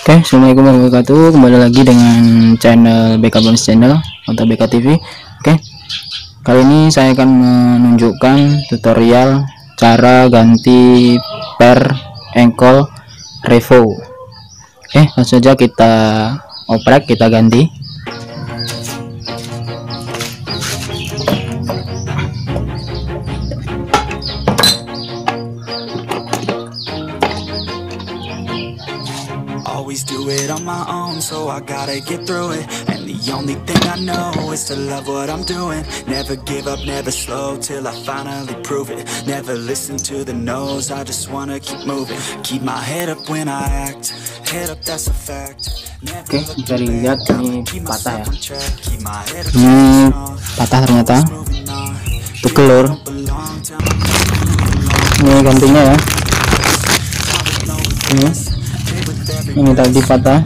Oke, assalamualaikum warahmatullahi wabarakatuh. Kembali lagi dengan channel BK Bonus Channel atau BK TV. Oke, kali ini saya akan menunjukkan tutorial cara ganti per engkol revo. Oke, langsung saja kita oprek, kita ganti. Always do it on my own, so I gotta get through it. And the only thing I know is to love what I'm doing. Never give up, never slow, till I finally prove it. Never listen to the no's, I just wanna keep moving. Keep my head up when I act, head up, that's a fact. Oke, bisa dilihat ini patah ya. Ini patah ternyata. Itu kelur. Ini gantinya ya. Ini tadi patah.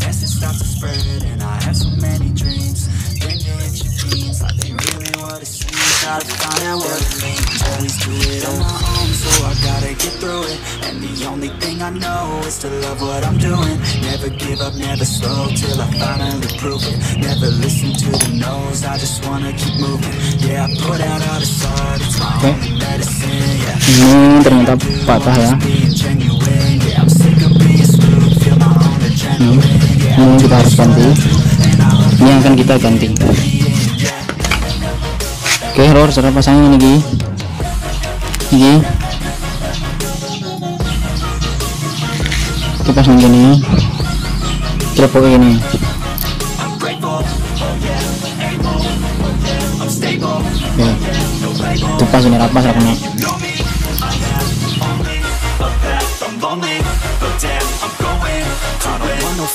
Oke. Ini ternyata patah ya. Ini kita harus ganti. Ini akan kita ganti. Oke, lor, cara pasangnya ini gini. Kita pasang gini. Kita pakai gini. Oke. Itu pas ini rapas raknya.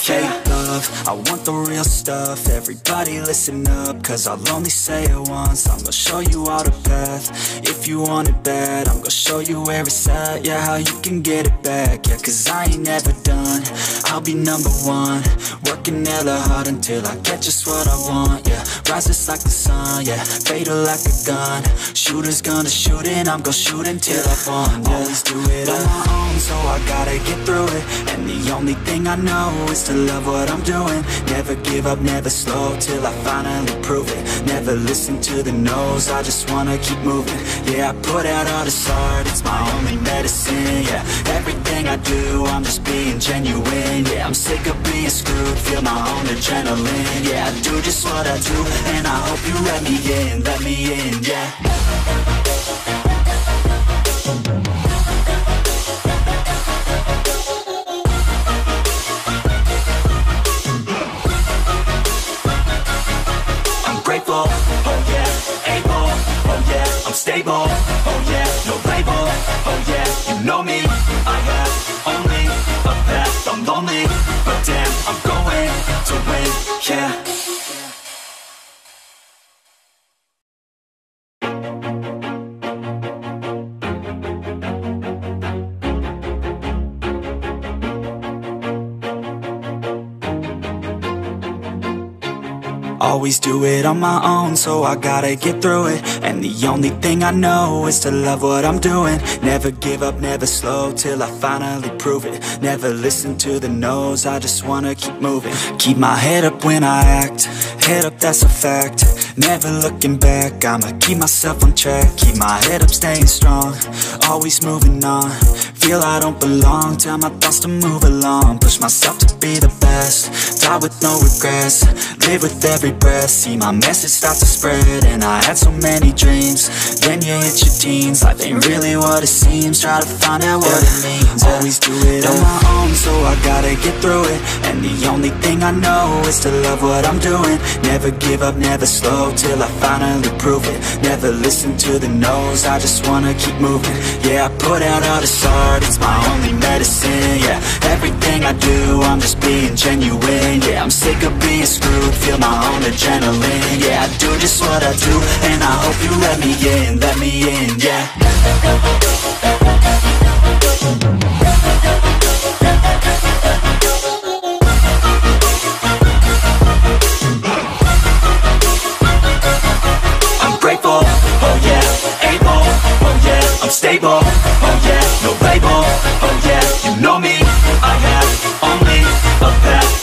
Fake love, I want the real stuff. Everybody listen up, cause I'll only say it once. I'm gonna show you all the path. If you want it bad, I'm gonna show you where it's at. Yeah, how you can get it back. Yeah, cause I ain't never done, I'll be number one. Working hella hard until I get just what I want. Yeah, rises like the sun, yeah, fatal like a gun. Shooter's gonna shoot and I'm gonna shoot until I won. Yeah, always do it on my own, so I gotta get through it. And the only thing I know is to love what I'm doing. Never give up, never slow, till I finally prove it. Never listen to the no's, I just wanna keep moving. Yeah, I put out all this art, it's my only medicine. Yeah, everything I do, I'm just being genuine. Yeah, I'm sick of being screwed, feel my own adrenaline. Yeah, I do just what I do, and I hope you let me in, yeah. Grateful, oh yeah, able, oh yeah, I'm stable, oh yeah, no label, oh yeah, you know me, I have only a path, I'm lonely, but damn, I'm going to win, yeah. Always do it on my own, so I gotta get through it. And the only thing I know is to love what I'm doing. Never give up, never slow, till I finally prove it. Never listen to the no's, I just wanna keep moving. Keep my head up when I act, head up, that's a fact. Never looking back, I'ma keep myself on track. Keep my head up, staying strong, always moving on. Feel I don't belong, tell my thoughts to move along. Push myself to be the best, die with no regrets. Live with every breath, see my message start to spread. And I had so many dreams, then you hit your teens. Life ain't really what it seems, try to find out what it means. Always do it on my own, so I gotta get through it. And the only thing I know is to love what I'm doing. Never give up, never slow, till I finally prove it. Never listen to the no's, I just wanna keep moving. Yeah, I put out all this art, it's my only medicine. Yeah, everything I do, I'm just being genuine. Yeah, I'm sick of being screwed, feel my own adrenaline. Yeah, I do just what I do, and I hope you let me in, yeah. I'm grateful, oh yeah, able, oh yeah, I'm stable, oh yeah, no label, oh yeah, you know me, I have only a path.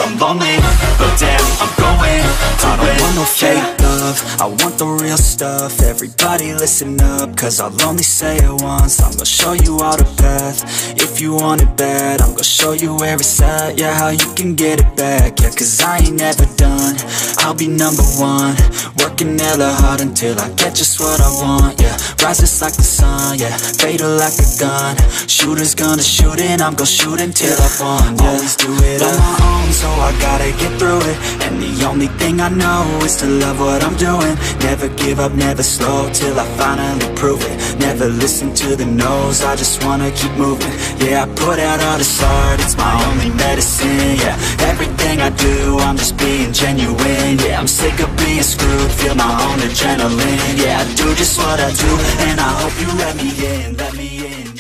I want the real stuff, everybody listen up, cause I'll only say it once. I'm gonna show you all the path, if you want it bad. I'm gonna show you where it's at, yeah, how you can get it back. Yeah, cause I ain't never done, I'll be number one. Working hella hard until I get just what I want, yeah. Rises like the sun, yeah, fatal like a gun. Shooter's gonna shoot and I'm gonna shoot until I won, yeah. Always do it on my own, so I gotta get through it. And the only thing I know is to love what I'm doing. Never give up, never slow, till I finally prove it. Never listen to the no's, I just wanna keep moving. Yeah, I put out all this art, it's my only medicine, yeah. Everything I do, I'm just being genuine, yeah. I'm sick of being screwed, feel my own adrenaline. Yeah, I do just what I do, and I hope you let me in, let me in.